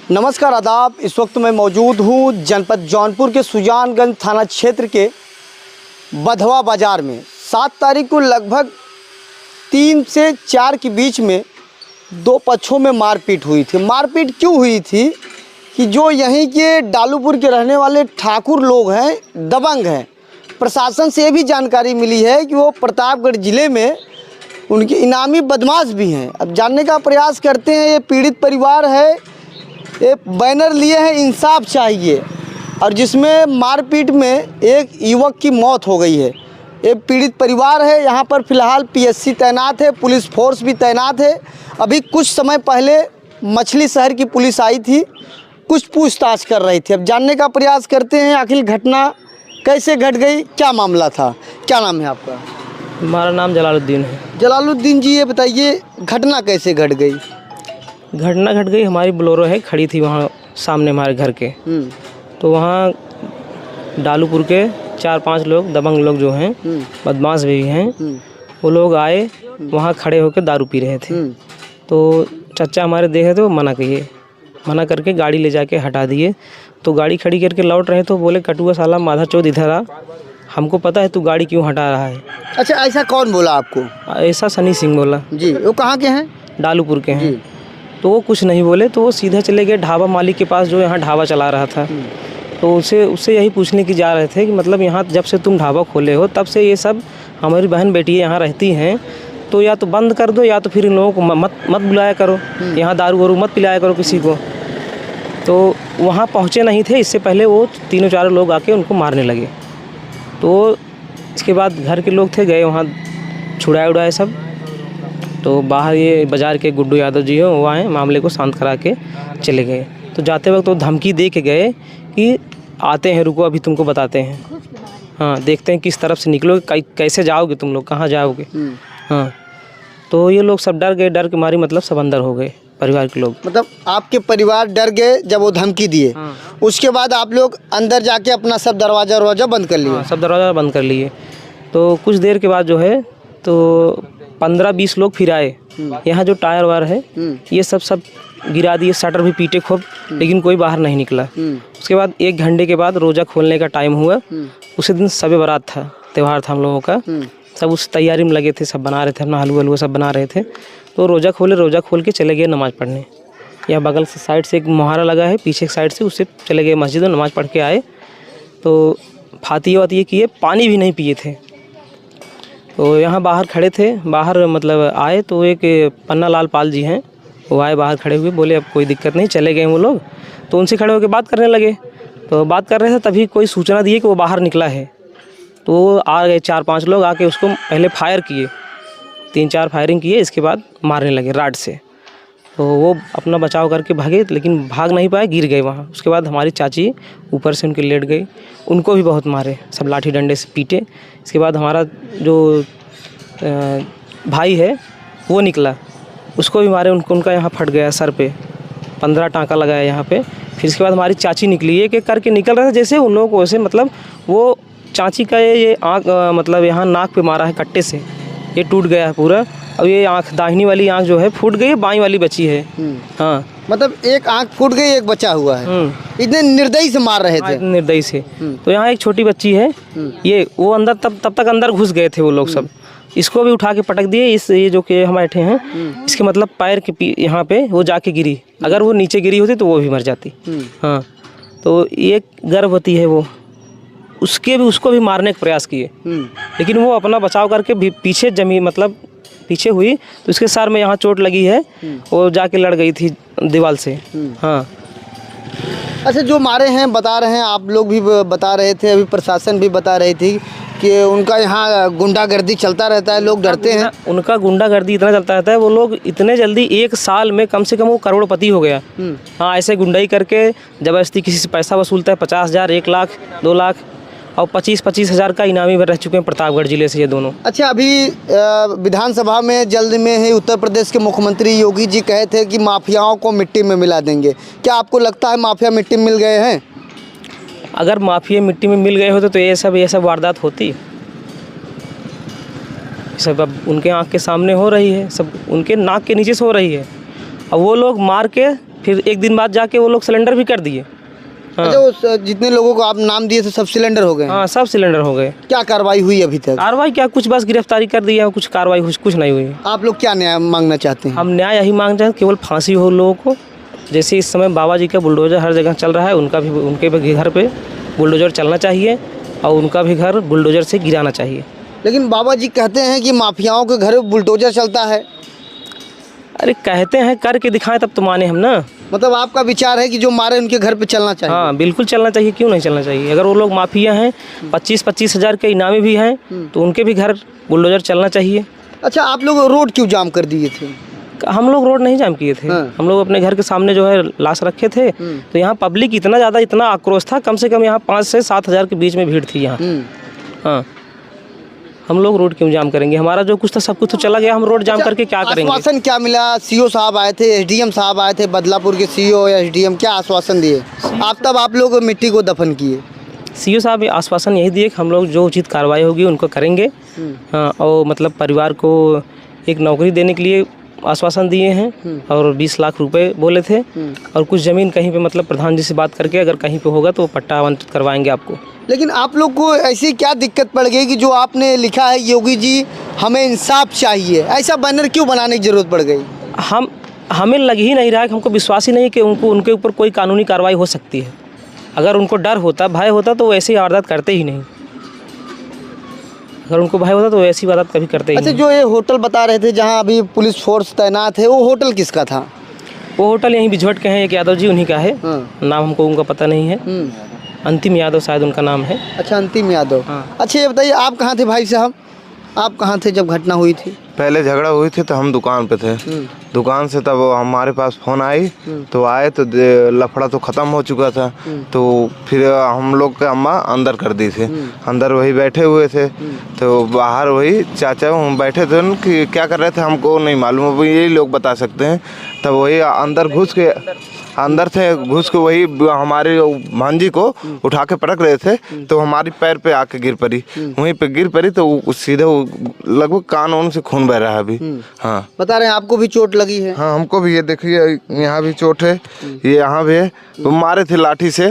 नमस्कार आदाब। इस वक्त मैं मौजूद हूँ जनपद जौनपुर के सुजानगंज थाना क्षेत्र के बधवा बाज़ार में। 7 तारीख को लगभग 3 से 4 के बीच में दो पक्षों में मारपीट हुई थी। मारपीट क्यों हुई थी कि जो यहीं के डालूपुर के रहने वाले ठाकुर लोग हैं, दबंग हैं। प्रशासन से भी जानकारी मिली है कि वो प्रतापगढ़ ज़िले में उनके इनामी बदमाश भी हैं। अब जानने का प्रयास करते हैं। ये पीड़ित परिवार है, ये बैनर लिए हैं इंसाफ चाहिए, और जिसमें मारपीट में एक युवक की मौत हो गई है। ये पीड़ित परिवार है। यहाँ पर फ़िलहाल पीएससी तैनात है, पुलिस फोर्स भी तैनात है। अभी कुछ समय पहले मछली शहर की पुलिस आई थी, कुछ पूछताछ कर रही थी। अब जानने का प्रयास करते हैं आखिर घटना कैसे घट गई, क्या मामला था। क्या नाम है आपका? हमारा नाम जलालुद्दीन है। जलालुद्दीन जी, ये बताइए घटना कैसे घट गई? घटना घट गई, हमारी बोलेरो है खड़ी थी वहाँ सामने हमारे घर के। तो वहाँ डालूपुर के 4-5 लोग दबंग लोग जो हैं, बदमाश भी हैं, वो लोग आए, वहाँ खड़े होकर दारू पी रहे थे। तो चचा हमारे देखे तो मना करके गाड़ी ले जाके हटा दिए। तो गाड़ी खड़ी करके लौट रहे तो बोले, कटुआ साला माधा चौथ इधर आ, हमको पता है तू गाड़ी क्यों हटा रहा है। अच्छा, ऐसा कौन बोला आपको? ऐसा सनी सिंह बोला जी। वो कहाँ के हैं? डालूपुर के हैं। तो वो कुछ नहीं बोले, तो वो सीधा चले गए ढाबा मालिक के पास जो यहाँ ढाबा चला रहा था। तो उससे यही पूछने की जा रहे थे कि मतलब यहाँ जब से तुम ढाबा खोले हो तब से ये सब हमारी बहन बेटियाँ यहाँ रहती हैं, तो या तो बंद कर दो या तो फिर इन लोगों को मत बुलाया करो, यहाँ दारू वारू मत पिलाया करो किसी को। तो वहाँ पहुँचे नहीं थे, इससे पहले वो 3-4 लोग आके उनको मारने लगे। तो इसके बाद घर के लोग थे, गए वहाँ छुड़ाए उड़ाए सब। तो बाहर ये बाज़ार के गुड्डू यादव जी हो, वो आए, मामले को शांत करा के चले गए। तो जाते वक्त वो धमकी दे के गए कि आते हैं, रुको अभी तुमको बताते हैं। हाँ, देखते हैं किस तरफ से निकलोगे, कैसे जाओगे तुम लोग, कहाँ जाओगे। हाँ, तो ये लोग सब डर गए, डर के मारी मतलब सब अंदर हो गए, परिवार के लोग। मतलब आपके परिवार डर गए जब वो धमकी दिए। उसके बाद आप लोग अंदर जाके अपना सब दरवाज़ा बंद कर लिए? सब दरवाज़ा बंद कर लिए। तो कुछ देर के बाद जो है तो 15-20 लोग फिर आए। यहाँ जो टायर वायर है ये सब गिरा दिए, शटर भी पीटे खूब, लेकिन कोई बाहर नहीं निकला। उसके बाद 1 घंटे के बाद रोज़ा खोलने का टाइम हुआ। उसी दिन शब बारात था, त्यौहार था हम लोगों का। सब उस तैयारी में लगे थे, सब बना रहे थे, अपना हलवा सब बना रहे थे। तो रोज़ा खोल के चले गए नमाज़ पढ़ने। या बगल से साइड से एक मुहारा लगा है, पीछे एक साइड से, उससे चले गए मस्जिद में, नमाज़ पढ़ के आए। तो फातिया वातिया किए, पानी भी नहीं पिए थे। तो यहाँ बाहर खड़े थे, बाहर मतलब आए तो एक पन्ना लाल पाल जी हैं, वो आए बाहर खड़े हुए, बोले अब कोई दिक्कत नहीं, चले गए वो लोग। तो उनसे खड़े होकर बात करने लगे। तो बात कर रहे थे, तभी कोई सूचना दिए कि वो बाहर निकला है। तो आ गए 4-5 लोग, आके उसको पहले फायर किए, 3-4 फायरिंग किए, इसके बाद मारने लगे राड से। तो वो अपना बचाव करके भागे, लेकिन भाग नहीं पाए, गिर गए वहाँ। उसके बाद हमारी चाची ऊपर से उनके लेट गई, उनको भी बहुत मारे, सब लाठी डंडे से पीटे। इसके बाद हमारा जो भाई है वो निकला, उसको भी मारे, उनका यहाँ फट गया सर पे, 15 टाँका लगाया यहाँ पे। फिर इसके बाद हमारी चाची निकली, एक करके निकल रहे थे जैसे उन लोगों को, वैसे मतलब वो चाची का ये आँख मतलब यहाँ नाक पे मारा है कट्टे से, ये टूट गया है पूरा। अब ये आँख, दाहिनी वाली आँख जो है फूट गई है, बाईं वाली बची है। हाँ, मतलब एक आँख फूट गई, एक बचा हुआ है। इतने निर्दयी से मार रहे थे। निर्दयी से। तो यहाँ एक छोटी बच्ची है, ये वो अंदर तब तक अंदर घुस गए थे वो लोग सब। इसको भी उठा के पटक दिए। ये जो कि हम बैठे हैं, इसके मतलब पैर के यहाँ पे वो जाके गिरी। अगर वो नीचे गिरी होती तो वो भी मर जाती। हाँ, तो एक गर्भवती है वो, उसको भी मारने का प्रयास किए, लेकिन वो अपना बचाव करके भी पीछे जमी, मतलब पीछे हुई, तो उसके सर में यहाँ चोट लगी है, वो जाके लड़ गई थी दीवार से। हाँ। अच्छा, जो मारे हैं बता रहे हैं, आप लोग भी बता रहे थे, अभी प्रशासन भी बता रही थी कि उनका यहाँ गुंडागर्दी चलता रहता है, लोग डरते हैं। उनका गुंडागर्दी इतना चलता रहता है, वो लोग इतने जल्दी 1 साल में कम से कम वो करोड़पति हो गया। हाँ, ऐसे गुंडाई करके ज़बरदस्ती किसी से पैसा वसूलता है, 50,000, 1 लाख, 2 लाख और 25-25 हज़ार का इनामी में रह चुके हैं प्रतापगढ़ जिले से ये दोनों। अच्छा, अभी विधानसभा में जल्द में ही उत्तर प्रदेश के मुख्यमंत्री योगी जी कहे थे कि माफियाओं को मिट्टी में मिला देंगे। क्या आपको लगता है माफिया मिट्टी में मिल गए हैं? अगर माफिया मिट्टी में मिल गए होते तो ये सब वारदात होती। सब अब उनके आँख के सामने हो रही है, सब उनके नाक के नीचे से हो रही है। अब वो लोग मार के फिर एक दिन बाद जाके वो लोग सिलेंडर भी कर दिए। हाँ। अच्छा, उस जितने लोगों को आप नाम दिए थे सब सिलेंडर हो गए? हाँ, सब सिलेंडर हो गए। क्या कार्रवाई हुई अभी तक? कार्रवाई क्या, कुछ बस गिरफ्तारी कर दी है, कुछ कार्रवाई कुछ नहीं हुई। आप लोग क्या न्याय मांगना चाहते हैं? हम न्याय यही मांग रहे हैं, केवल फांसी हो लोगों को। जैसे इस समय बाबा जी का बुलडोजर हर जगह चल रहा है, उनके भी घर पे बुलडोजर चलना चाहिए और उनका भी घर बुलडोजर से गिराना चाहिए। लेकिन बाबा जी कहते हैं कि माफियाओं के घर में बुलडोजर चलता है। अरे कहते हैं, करके दिखाएं तब तो माने हम ना। मतलब आपका विचार है कि जो मारे उनके घर पे चलना चाहिए? हाँ, बिल्कुल चलना चाहिए, क्यों नहीं चलना चाहिए। अगर वो लोग माफिया हैं, 25-25 हज़ार के इनामी भी हैं, तो उनके भी घर बुलडोजर चलना चाहिए। अच्छा, आप लोग रोड क्यों जाम कर दिए थे? हम लोग रोड नहीं जाम किए थे। हाँ। हम लोग अपने घर के सामने जो है लाश रखे थे, तो यहाँ पब्लिक इतना ज़्यादा, इतना आक्रोश था, कम से कम यहाँ 5 से 7 हज़ार के बीच में भीड़ थी यहाँ। हाँ, हम लोग रोड क्यों जाम करेंगे? हमारा जो कुछ था सब कुछ तो चला गया, हम रोड जाम करके क्या करेंगे? आश्वासन क्या मिला? सीओ साहब आए थे, एसडीएम साहब आए थे, बदलापुर के सीओ या एसडीएम, क्या आश्वासन दिए? आप लोग मिट्टी को दफन किए? सीओ साहब आश्वासन यही दिए कि हम लोग जो उचित कार्रवाई होगी उनको करेंगे। हाँ, और मतलब परिवार को एक नौकरी देने के लिए आश्वासन दिए हैं और 20 लाख रुपए बोले थे, और कुछ ज़मीन कहीं पे मतलब प्रधान जी से बात करके अगर कहीं पे होगा तो पट्टा आवंटित करवाएंगे आपको। लेकिन आप लोग को ऐसी क्या दिक्कत पड़ गई कि जो आपने लिखा है योगी जी हमें इंसाफ चाहिए, ऐसा बैनर क्यों बनाने की जरूरत पड़ गई? हमें लग ही नहीं रहा है कि हमको विश्वास ही नहीं है कि उनके ऊपर कोई कानूनी कार्रवाई हो सकती है। अगर उनको डर होता, भय होता तो वैसे ही वारदात करते ही नहीं। अगर उनको भय होता तो ऐसी वारदात कभी करते ही नहीं। अच्छा, जो ये होटल बता रहे थे जहाँ अभी पुलिस फोर्स तैनात है, वो होटल किसका था? वो होटल यहीं बिझवट के हैं, एक यादव जी उन्हीं का है। नाम हमको उनका पता नहीं है। अंतिम यादव शायद उनका नाम है। अच्छा, अंतिम यादव। हाँ। अच्छा, ये बताइए आप कहाँ थे भाई साहब? आप कहाँ थे जब घटना हुई थी? पहले झगड़ा हुई थी तो हम दुकान पे थे। दुकान से तब हमारे पास फोन आई तो आए तो लफड़ा तो ख़त्म हो चुका था। तो फिर हम लोग के अम्मा अंदर कर दी थी। अंदर वही बैठे हुए थे, तो बाहर वही चाचा हम बैठे थे कि क्या कर रहे थे हमको नहीं मालूम, वो यही लोग बता सकते हैं। तब वही अंदर थे घुस के वही हमारे भांजी को उठा के पटक रहे थे, तो हमारी पैर पे आके गिर पड़ी। वहीं पे गिर पड़ी तो सीधे लगभग कान से खून बह रहा है अभी। हाँ, बता रहे हैं आपको भी चोट लगी है? हाँ, हमको भी, ये देखिए यहाँ भी चोट है, ये यहाँ भी है। वो मारे थे लाठी से।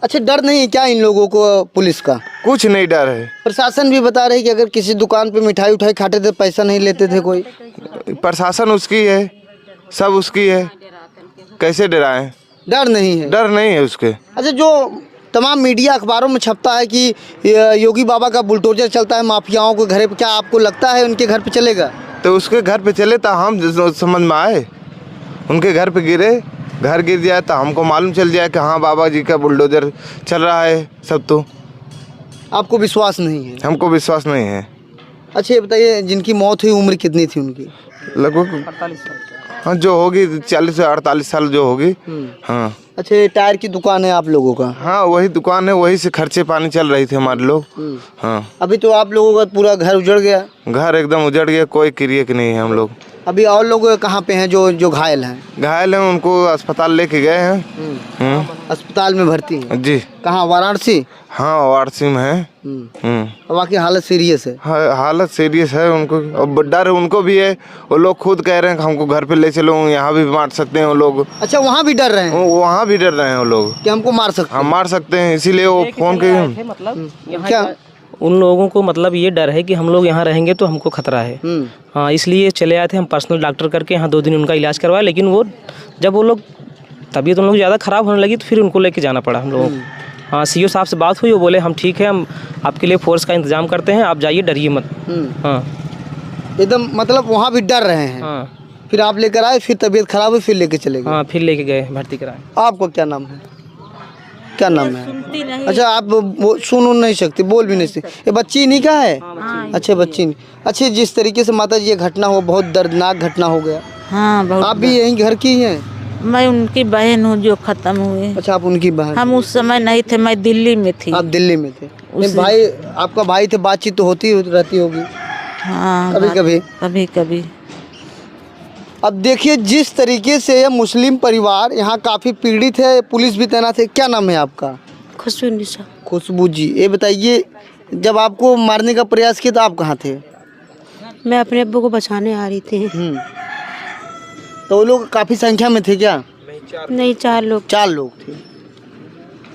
अच्छा, डर नहीं है क्या इन लोगों को पुलिस का? कुछ नहीं डर है। प्रशासन भी बता रही कि अगर किसी दुकान पे मिठाई उठाई खाते थे पैसा नहीं लेते थे कोई। प्रशासन उसकी है, सब उसकी है, कैसे डराएं? डर नहीं है? डर नहीं है उसके। अच्छा, जो तमाम मीडिया अखबारों में छपता है कि योगी बाबा का बुलडोजर चलता है माफियाओं के घर पे, क्या आपको लगता है उनके घर पे चलेगा? तो उसके घर पे चले तो हम समझ में आए, उनके घर पे गिरे, घर गिर जाए तो हमको मालूम चल जाए कि हाँ बाबा जी का बुलडोजर चल रहा है सब। तो आपको विश्वास नहीं है? हमको विश्वास नहीं है। अच्छा, ये बताइए जिनकी मौत हुई उम्र कितनी थी उनकी? लगभग 48 साल। हाँ, जो होगी 40 से 48 साल जो होगी। हाँ। अच्छा, ये टायर की दुकान है आप लोगों का? हाँ, वही दुकान है, वही से खर्चे पानी चल रही थी हमारे लोग। हाँ। अभी तो आप लोगों का पूरा घर उजड़ गया? घर एकदम उजड़ गया, कोई क्रिया की नहीं है हम लोग। अभी और लोग कहाँ पे हैं जो घायल हैं? घायल हैं, उनको अस्पताल लेके गए हैं। अस्पताल में भर्ती हैं? जी। कहाँ, वाराणसी? हाँ, वाराणसी में है। बाकी हालत सीरियस है? हाँ, हालत सीरियस है उनको, और डर उनको भी है। वो लोग खुद कह रहे हैं कि हमको घर पे ले चलो, यहाँ भी मार सकते हैं वो लोग। अच्छा, वहाँ भी डर रहे हैं? वहाँ भी डर रहे हैं वो लोग कि हमको मार सकते हैं? हम मार सकते हैं, इसीलिए वो फोन के मतलब क्या उन लोगों को मतलब ये डर है कि हम लोग यहाँ रहेंगे तो हमको खतरा है। हाँ, इसलिए चले आए थे हम पर्सनल डॉक्टर करके, यहाँ 2 दिन उनका इलाज करवाया। लेकिन वो जब वो लोग तबीयत उन लोग ज़्यादा ख़राब होने लगी तो फिर उनको लेके जाना पड़ा हम लोगों को। हाँ, सीओ साहब से बात हुई, वो बोले हम ठीक है, हम आपके लिए फोर्स का इंतजाम करते हैं, आप जाइए, डरिए मत। हाँ, एकदम मतलब वहाँ भी डर रहे हैं? हाँ। फिर आप लेकर आए, फिर तबीयत खराब हुई, फिर लेके चले गए? हाँ, फिर लेके गए, भर्ती कराए। आपको क्या नाम है? क्या नाम है? अच्छा, आप सुन नहीं सकते, बोल भी नहीं सकते? ये बच्ची इन्हीं का है? अच्छा, बच्ची। अच्छा, जिस तरीके से माता जी ये घटना हुआ, बहुत दर्दनाक घटना हो गया। हाँ, बहुत। आप भी यहीं घर की हैं? मैं उनकी बहन हूँ जो खत्म हुए। अच्छा, आप उनकी बहन? हम उस समय नहीं थे, मैं दिल्ली में थी। आप दिल्ली में थे? नहीं, भाई आपका भाई थे, बातचीत तो होती रहती होगी? हाँ, कभी कभी? कभी कभी। अब देखिए जिस तरीके से ये मुस्लिम परिवार यहाँ काफ़ी पीड़ित है, पुलिस भी तैनात है। क्या नाम है आपका? खुशबू निशा। खुशबू जी, ये बताइए जब आपको मारने का प्रयास किया तो आप कहाँ थे? मैं अपने अब्बू को बचाने आ रही थी। तो वो लोग काफ़ी संख्या में थे क्या? नहीं 4 लोग। 4 लोग थे।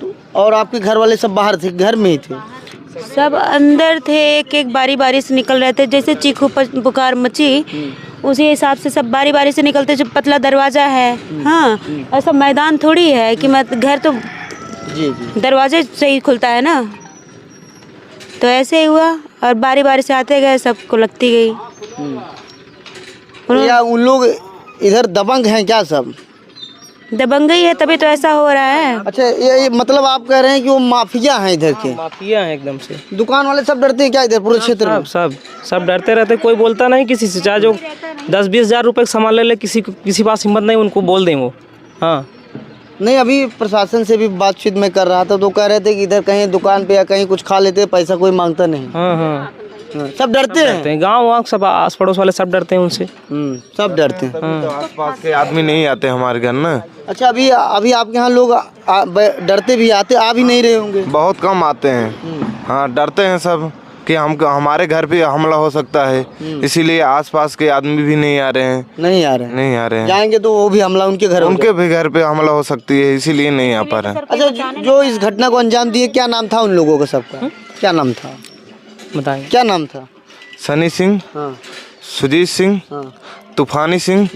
तो और आपके घर वाले सब बाहर थे, घर में ही थे? सब अंदर थे, एक एक बारी बारी से निकल रहे थे। जैसे चीखू पुकार मची उसी हिसाब से सब बारी बारी से निकलते। जो पतला दरवाज़ा है, हाँ, ऐसा मैदान थोड़ी है कि घर तो जी जी। दरवाजे से ही खुलता है ना, तो ऐसे ही हुआ और बारी बारी से आते गए, सबको लगती गई। तो या उन लोग इधर दबंग हैं क्या सब? दबंग ही है तभी तो ऐसा हो रहा है। अच्छा, ये मतलब आप कह रहे हैं कि वो माफिया हैं इधर के? माफिया है एकदम से। दुकान वाले सब डरते हैं क्या इधर पूरे क्षेत्र में? सब डरते रहते, कोई बोलता नहीं किसी से। चाहे जो 10-20 हज़ार रुपये का सामान ले ले, किसी पास हिम्मत नहीं उनको बोल दें वो। हाँ नहीं, अभी प्रशासन से भी बातचीत में कर रहा था तो कह रहे थे कि इधर कहीं दुकान पे या कहीं कुछ खा लेते, पैसा कोई मांगता नहीं। हाँ हाँ, हाँ, सब डरते हैं। गाँव वाँव सब आस पड़ोस वाले सब डरते हैं उनसे। सब डरते हैं। तो आसपास के आदमी नहीं आते हमारे घर ना। अच्छा, अभी आपके यहाँ लोग डरते भी आते आ भी नहीं रहे होंगे? बहुत कम आते हैं। हाँ, डरते हैं सब कि हमारे घर पे हमला हो सकता है, इसीलिए आसपास के आदमी भी नहीं आ रहे हैं। नहीं आ रहे हैं। जाएंगे तो वो भी हमला उनके घर पे हमला हो सकती है, इसीलिए नहीं आ पा रहे हैं। अच्छा, जो इस घटना को अंजाम दिए, क्या नाम था उन लोगों का सबका? क्या नाम था बताएं? क्या नाम था? सनी सिंह, हाँ, सुजीत सिंह, हाँ, तूफानी सिंह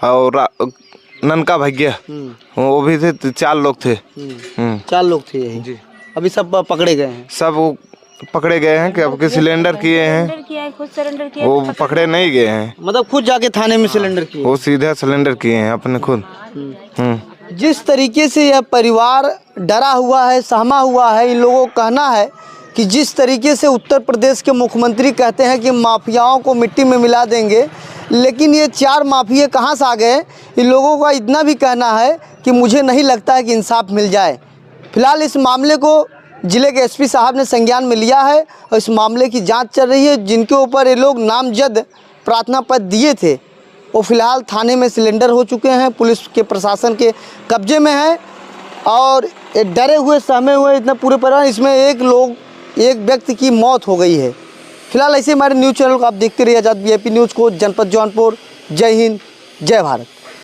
और ननका भैया, वो भी थे। 4 लोग थे। 4 लोग थे यही जी। अभी सब पकड़े गए हैं? सब वो पकड़े गए हैं कि अब सिलेंडर किए हैं, खुद सरेंडर किया। वो पकड़े नहीं गए हैं। मतलब खुद जाके थाने में सिलेंडर किए? वो सीधा सिलेंडर किए हैं अपने खुद। जिस तरीके से यह परिवार डरा हुआ है, सहमा हुआ है, इन लोगों का कहना है कि जिस तरीके से उत्तर प्रदेश के मुख्यमंत्री कहते हैं कि माफियाओं को मिट्टी में मिला देंगे, लेकिन ये 4 माफिया कहाँ से आ गए? इन लोगों का इतना भी कहना है कि मुझे नहीं लगता है कि इंसाफ मिल जाए। फिलहाल इस मामले को जिले के एसपी साहब ने संज्ञान में लिया है और इस मामले की जांच चल रही है। जिनके ऊपर ये लोग नामजद प्रार्थना पत्र दिए थे वो फिलहाल थाने में सिलेंडर हो चुके हैं, पुलिस के प्रशासन के कब्जे में हैं और ये डरे हुए सहमे हुए इतना पूरे परिवार। इसमें एक व्यक्ति की मौत हो गई है। फिलहाल ऐसे हमारे न्यूज़ चैनल को आप देखते रहिए आज़ाद वीआईपी न्यूज़ को, जनपद जौनपुर। जय हिंद, जय भारत।